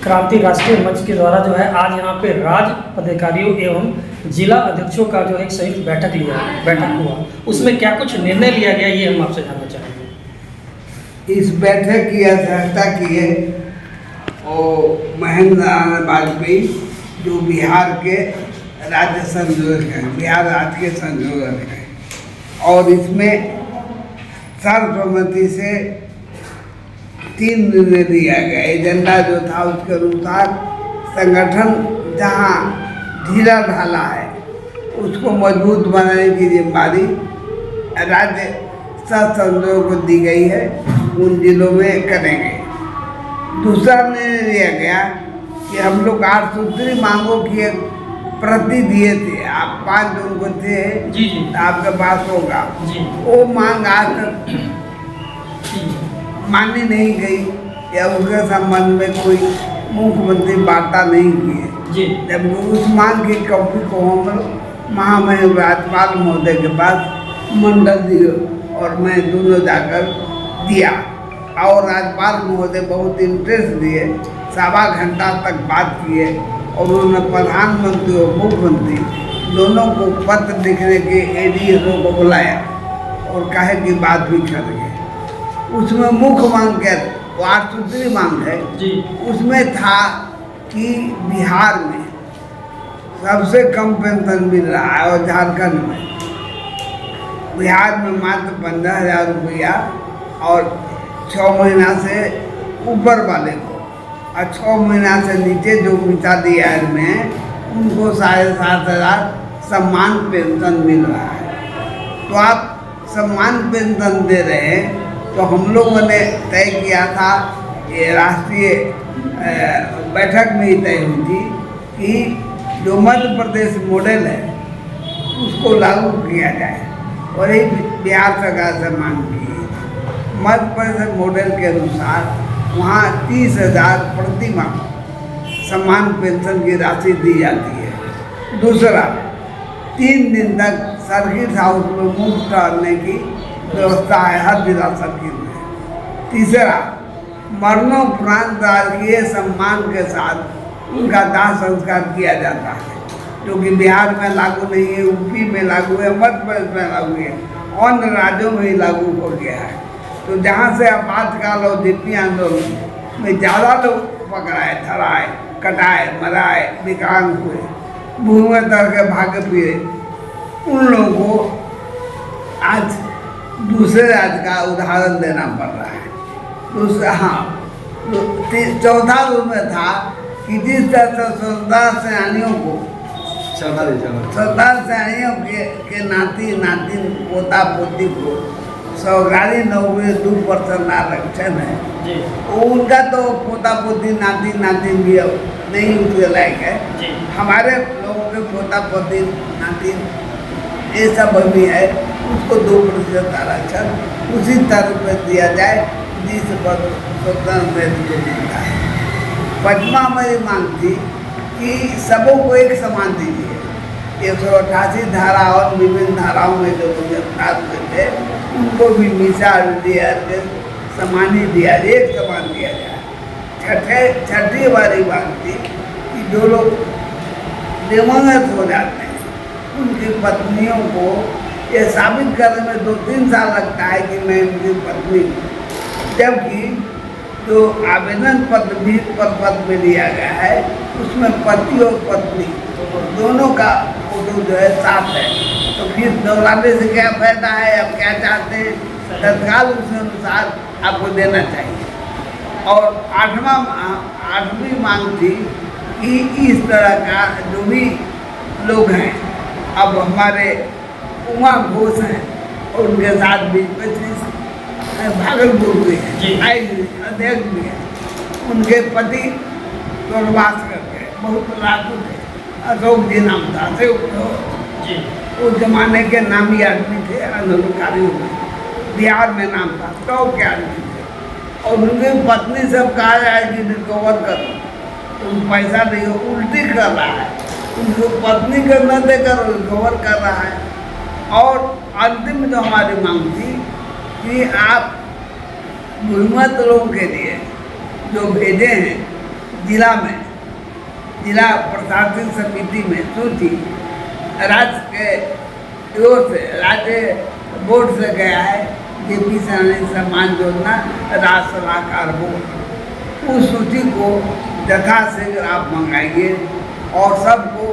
क्रांति राष्ट्रीय मंच के द्वारा जो है आज यहाँ पे राज्य पदाधिकारियों एवं जिला अध्यक्षों का जो एक संयुक्त बैठक हुआ, उसमें क्या कुछ निर्णय लिया गया ये हम आपसे जानना चाहेंगे। इस बैठक की अध्यक्षता की है और महेंद्र नारायण वाजपेयी जो बिहार के राज्य संयोजक हैं, बिहार राज्य के संयोजक हैं, और इसमें सर्वसम्मति से 3 निर्णय लिया गया। एजेंडा जो था उसके अनुसार संगठन जहाँ ढीला ढाला है उसको मजबूत बनाने की जिम्मेदारी राज्य संयोजकों को दी गई है, उन जिलों में करेंगे। दूसरा निर्णय लिया गया कि हम लोग 8 सूत्री मांगों की एक प्रति दिए थे, आप 5 जून को थे जी आपके पास होगा जी। वो मांग आज तक मानी नहीं गई या उसके संबंध में कोई मुख्यमंत्री वार्ता नहीं की है जी। जब उस मांग की कॉपी को हम महामहिम राज्यपाल महोदय के पास मंडल दिए और मैं दोनों जाकर दिया और राज्यपाल महोदय बहुत इंटरेस्ट दिए, 1.25 घंटा तक बात किए और उन्होंने प्रधानमंत्री और मुख्यमंत्री दोनों को पत्र लिखने के एडीएसओ को बुलाया और कहे कि बात भी करेंगे। उसमें मुख्य मांग क्या, 8 सूत्री मांग है जी। उसमें था कि बिहार में सबसे कम पेंशन मिल रहा है और झारखंड में, बिहार में मात्र 15,000 रुपया और 6 महीना से ऊपर वाले को और 6 महीना से नीचे जो मितादी आय में उनको 7,500 सम्मान पेंशन मिल रहा है। तो आप सम्मान पेंशन दे रहे हैं, तो हम लोगों ने तय किया था, ये राष्ट्रीय बैठक में ही तय हुई थी कि जो मध्य प्रदेश मॉडल है उसको लागू किया जाए और ये बिहार सरकार से मांग की है। मध्य प्रदेश मॉडल के अनुसार वहाँ 30,000 प्रति माह सम्मान पेंशन की राशि दी जाती है। दूसरा, 3 दिन तक सर्किट हाउस में मुफ्त टहलने की व्यवस्था है हर जिला सर्किट में। तीसरा, मरणोपरांत राजकीय सम्मान के साथ उनका दाह संस्कार किया जाता है, जो कि बिहार में लागू नहीं है, यूपी में लागू है, मध्य प्रदेश में लागू है, अन्य राज्यों में ही लागू हो गया है। तो जहाँ से आपातकाल और दिव्य आंदोलन में ज़्यादा लोग पकड़ाए, धराए, कटाए, मराए, विकलांग हुए, मुँह में तर के भागे फिरे, उन लोगों को आज दूसरे राज्य का उदाहरण देना पड़ रहा है। दूसरा, चौथा रूप में था कि जिस तरह से स्वतंत्रता सेनानियों को, स्वतंत्रता सेनानियों के नाती नातिन पोता पोती को सरकारी नौकरी 2% आरक्षण है, उनका तो पोता पोती नाती नातिन भी नहीं उसके लायक है। हमारे लोगों के पोता पोती नातिन ये सब भी है, उसको 2% आरक्षण उसी तरह में दिया जाए जिस पर स्वतंत्र को मिलता है। 5वां हमारी मांग थी कि सबों को एक समान दीजिए। 188 धारा और विभिन्न धाराओं में जो गिरफ्तार हुए थे उनको भी मिसाल दिया के समान ही दिया, एक समान दिया जाए। छठी वाली बात थी कि जो लोग दिवंगत हो जाते हैं उनकी पत्नियों को ये साबित करने में 2-3 साल लगता है कि मैं उनकी पत्नी हूँ, जबकि जो आवेदन पत्र भी पद में दिया गया है उसमें पति और पत्नी दोनों का फोटो जो है साथ है। तो फिर दोहराने से क्या फायदा है, आप क्या चाहते हैं, तत्काल उस अनुसार आपको देना चाहिए। और 8वीं मांग थी कि इस तरह का जो भी लोग हैं, अब हमारे उमा घोष हैं और उनके साथ बीच में भागलपुर में अध्यक्ष भी है, उनके पति स्वर्गवास कर गए, बहुत लाखों थे, अशोक जी नाम था, उस जमाने के नामी आदमी थे, आंदोलनकारियों में बिहार में नाम था, 100 के आदमी थे। और उनकी पत्नी सब कहा जाए कि रिकवर करो, तुम पैसा नहीं हो, उल्टी कर रहा है, उनको पत्नी को न देकर रिकवर कर रहा है। और अंतिम जो हमारी मांग थी कि आप गुणवत्ता लोगों के लिए जो भेजे हैं जिला में जिला प्रशासन समिति में सूची राज्य के ओर से राज्य बोर्ड से गया है जेपी सेनानी सम्मान योजना राज्य सलाहकार बोर्ड। उस सूची को यथाशीघ्र आप मंगाइए और सबको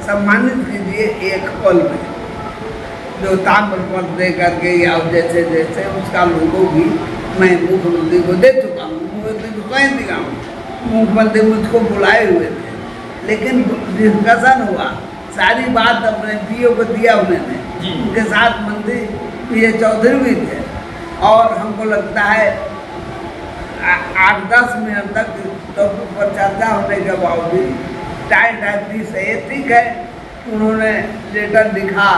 सम्मानित कीजिए एक पल में। जो ताम्रपत्र दे करके या जैसे जैसे उसका लोगो भी मैं मुख्यमंत्री को दे चुका हूँ, मुख्यमंत्री को कहीं दिया हूँ। मुख्यमंत्री मुझको बुलाए हुए थे, लेकिन डिस्कशन हुआ, सारी बात अपने पीओ को दिया उन्होंने। उनके साथ मंत्री पीए चौधरी भी थे और हमको लगता है 8-10 मिनट तक टॉपिक पर चर्चा होने के बावजूद टाइम से ये ठीक है, उन्होंने लेटर लिखा,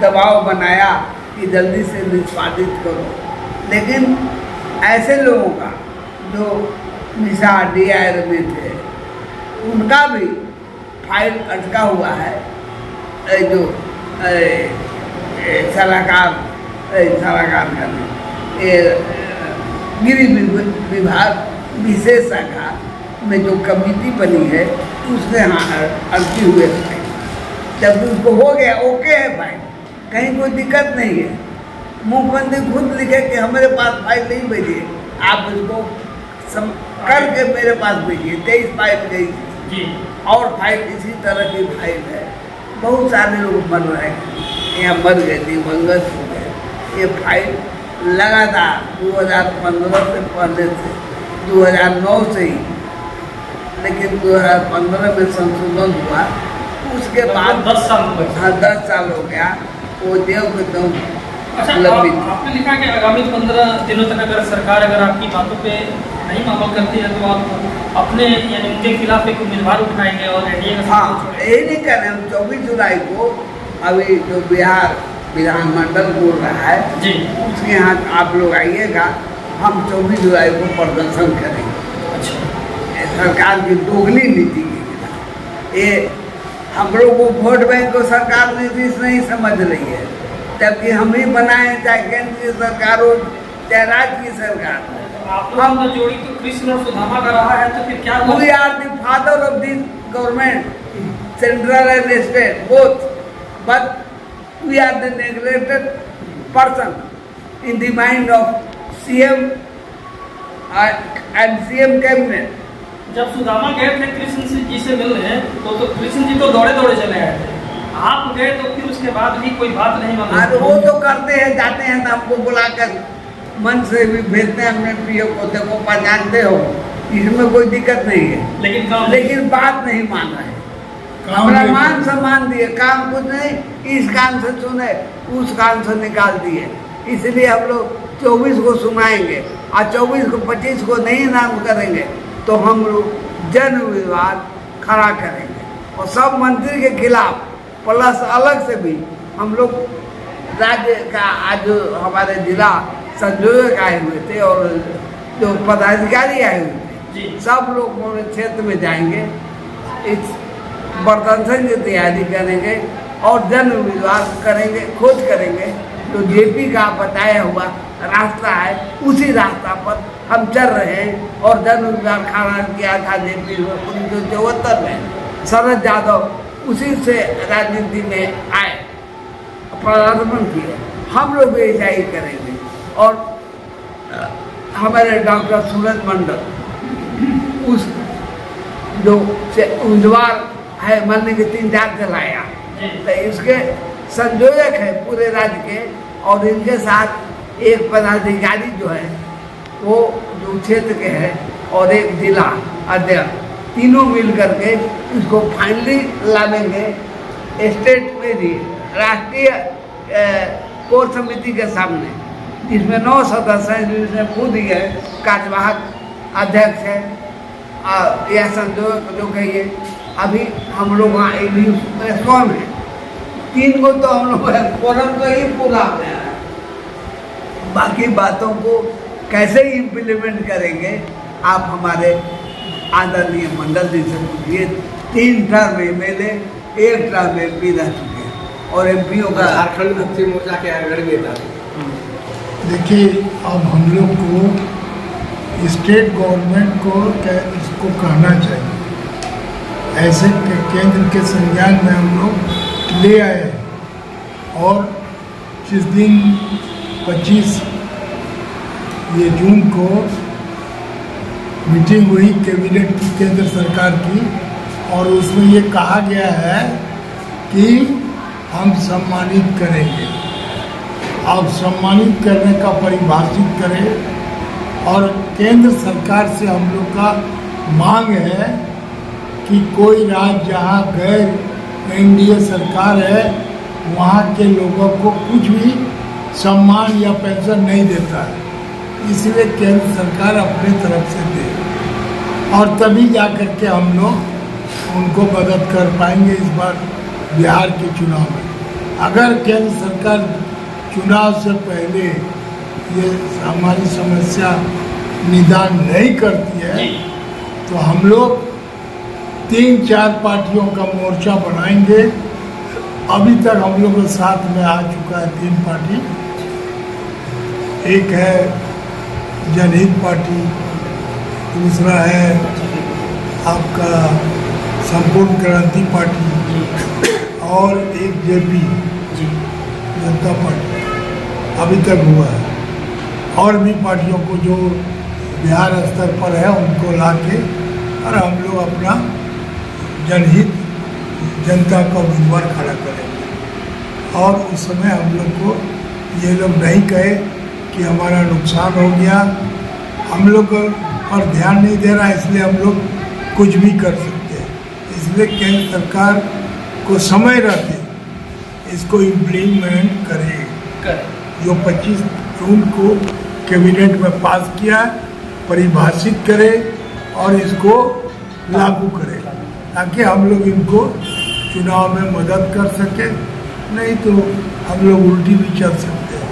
दबाव बनाया कि जल्दी से निष्पादित करो। लेकिन ऐसे लोगों का जो निशा DIR में थे, उनका भी फाइल अटका हुआ है। जो सलाहकार का गृह विभाग विशेष शाखा में जो कमेटी बनी है उसके यहाँ अटकी हुए थे। जब उसको हो गया ओके है फाइल, कहीं कोई दिक्कत नहीं है, मुख्यमंत्री खुद लिखे कि हमारे पास फाइल नहीं भेजिए, आप इसको करके मेरे पास भेजिए। 23 फाइल गई थी और फाइल इसी तरह की फाइल है। बहुत सारे लोग मर रहे हैं, यहाँ मर गए थे, मंगस हो गए। ये फाइल लगातार 2015 से पहले से 2009 से ही, लेकिन 2015 में संशोधन हुआ, उसके बाद 10 साल हो गए। हाँ 10 साल हो गया, वो देव के दम अच्छा, लंबित। आपने लिखा कि आगामी 15 दिनों तक अगर सरकार आपकी बातों पे नहीं अमल करती है तो आप अपने यानी उनके खिलाफ एक उम्मीदवार उठाएंगे और एनडीए का हाँ यही नहीं कर रहे हम। 24 जुलाई को अभी जो बिहार विधानमंडल बोल रहा है जी, उसके यहाँ आप लोग आइएगा, हम 24 जुलाई को प्रदर्शन करेंगे। अच्छा, सरकार की दोगली नीति के खिलाफ। ये हम लोग को वोट बैंक को सरकार नीति नहीं समझ रही है, जबकि हम ही बनाए, चाहे केंद्रीय सरकार हो चाहे राज्य की सरकार हो। आप लोगों का जोड़ी तो कृष्ण और सुदामा का रहा है, तो फिर क्या हुआ? We are the father of the government, central and state, both. But we are the neglected person in the mind of CM and CM cabinet. जब सुदामा गए थे कृष्ण जी से मिलने तो कृष्ण जी तो दौड़े दौड़े चले आए थे, आप गए तो फिर उसके बाद भी कोई बात नहीं मानी। हाँ, वो तो करते हैं, जाते हैं तो हमको बुलाकर मन से भी भेजते हैं अपने पीओ को, देखो पहचानते हो, इसमें कोई दिक्कत नहीं है। लेकिन बात नहीं मान रहे। हमारा मान सम्मान दिए, काम कुछ नहीं, इस कान से सुने उस कान से निकाल दिए। इसलिए हम लोग 24 को सुनाएंगे और 24 को 25 को नहीं नाम करेंगे तो हम लोग जन विवाद खड़ा करेंगे और सब मंत्री के खिलाफ प्लस अलग से भी हम लोग राज्य का आज हमारे जिला संयोजक आए हुए थे और जो पदाधिकारी आए हुए थे, सब लोग पूरे क्षेत्र में जाएंगे, इस प्रदर्शन की तैयारी करेंगे और जन विवाद करेंगे, खोज करेंगे। तो जेपी का बताया हुआ रास्ता है, उसी रास्ता पर हम चल रहे हैं और जन विवाद खड़ा किया था जेपी 1974 में। शरद यादव उसी से राजनीति में आए, पदार्पण किए, हम लोग भी ऐसा ही करेंगे। और हमारे डॉक्टर सूरज मंडल उस जो उम्मीदवार है मानने के 3-4 चलाया, तो इसके संयोजक है पूरे राज्य के और इनके साथ एक पदाधिकारी जो है वो जो क्षेत्र के हैं और एक जिला अध्यक्ष, तीनों मिल करके इसको फाइनली लावेंगे स्टेट में भी राष्ट्रीय कोर समिति के सामने, जिसमें 9 सदस्य हैं, जिसमें खुद ही है कार्यवाहक अध्यक्ष है या संयोजक जो कहिए। अभी हम लोग वहाँ स्वयं है, 3 को तो हम लोग फोरम तो ही पूरा है। बाकी बातों को कैसे इम्प्लीमेंट करेंगे आप हमारे आदरणीय मंडल जी से पूछिए। 3 टर्म MLA, 1 टर्म MP रह चुके हैं और MPओ का झारखंड मुक्ति मोर्चा के अग्रणी नेता। देखिए, अब हम लोग को स्टेट गवर्नमेंट को इसको कहना चाहिए। ऐसे केंद्र के संज्ञान में हम लोग ले आए हैं। और जिस दिन 25 ये जून को मीटिंग हुई कैबिनेट की केंद्र सरकार की, और उसमें ये कहा गया है कि हम सम्मानित करेंगे। अब सम्मानित करने का परिभाषित करें, और केंद्र सरकार से हम लोग का मांग है कि कोई राज्य जहाँ गैर एनडीए सरकार है वहाँ के लोगों को कुछ भी सम्मान या पेंशन नहीं देता है, इसलिए केंद्र सरकार अपने तरफ से दे, और तभी जा कर के हम लोग उनको मदद कर पाएंगे इस बार बिहार के चुनाव में। अगर केंद्र सरकार चुनाव से पहले ये हमारी समस्या निदान नहीं करती है तो हम लोग 3-4 पार्टियों का मोर्चा बनाएंगे। अभी तक हम लोग के साथ में आ चुका है 3 पार्टी। एक है जनहित पार्टी, दूसरा है आपका संपूर्ण क्रांति पार्टी, और एक जेपी जनता पार्टी अभी तक हुआ है। और भी पार्टियों को जो बिहार स्तर पर है उनको ला के और हम लोग अपना जनहित जनता का उम्मीदवार खड़ा करेंगे। और उस समय हम लोग को ये लोग नहीं कहे कि हमारा नुकसान हो गया, हम लोग पर ध्यान नहीं दे रहा इसलिए हम लोग कुछ भी कर सकते हैं। इसलिए केंद्र सरकार को समय रहते इसको इम्प्लीमेंट करे। जो 25 जून को कैबिनेट में पास किया, परिभाषित करे और इसको लागू करे, ताकि हम लोग इनको चुनाव में मदद कर सके। नहीं तो हम लोग उल्टी भी चल सकते हैं।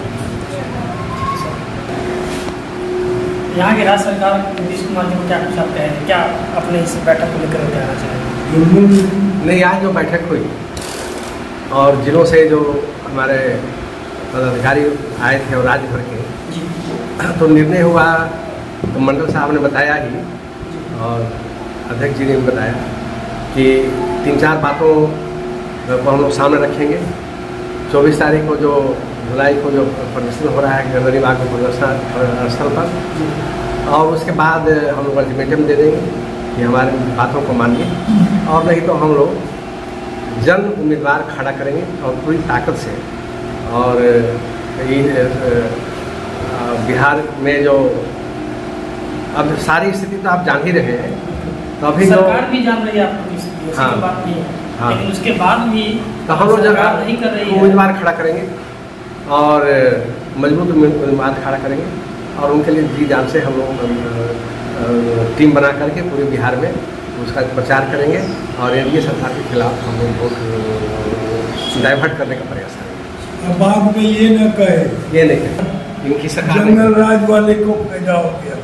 यहाँ की राज्य सरकार नीतीश कुमार जी को क्या कुछ आप कहेंगे, क्या अपने इस बैठक को लेकर कहना चाहेंगे? नहीं, आज जो बैठक हुई और जिलों से जो हमारे पदाधिकारी आए थे और राज्य भर के, तो निर्णय हुआ, तो मंडल साहब ने बताया ही और अध्यक्ष जी ने भी बताया कि 3-4 बातों को हम लोग सामने रखेंगे। 24 तारीख को जो जुलाई को जो प्रदर्शन हो रहा है गणरी बाग में प्रदर्शन स्थल पर, और उसके बाद हम लोग अल्टीमेटम दे देंगे कि हमारे बातों को मानिए, और नहीं तो हम लोग जन उम्मीदवार खड़ा करेंगे और पूरी ताकत से। और बिहार में जो अब सारी स्थिति तो आप जान ही रहे हैं, तो अभी सरकार भी जान रही है आपको स्थिति, उसके हाँ, बाद भी है, हाँ, लेकिन उसके बाद भी तो हम लोग सरकार नहीं कर रही है। उम्मीदवार खड़ा करेंगे और मजबूत उम्मीदवार खड़ा करेंगे, और उनके लिए जी जान से हम लोग टीम बना करके पूरे बिहार में उसका प्रचार करेंगे और एनडीए सरकार के खिलाफ हम लोग वोट डाइवर्ट करने का प्रयास करेंगे। अब बाद में ये न कहे ये नहीं, इनकी सरकार जंगल राज वाले को फायदा हो गया।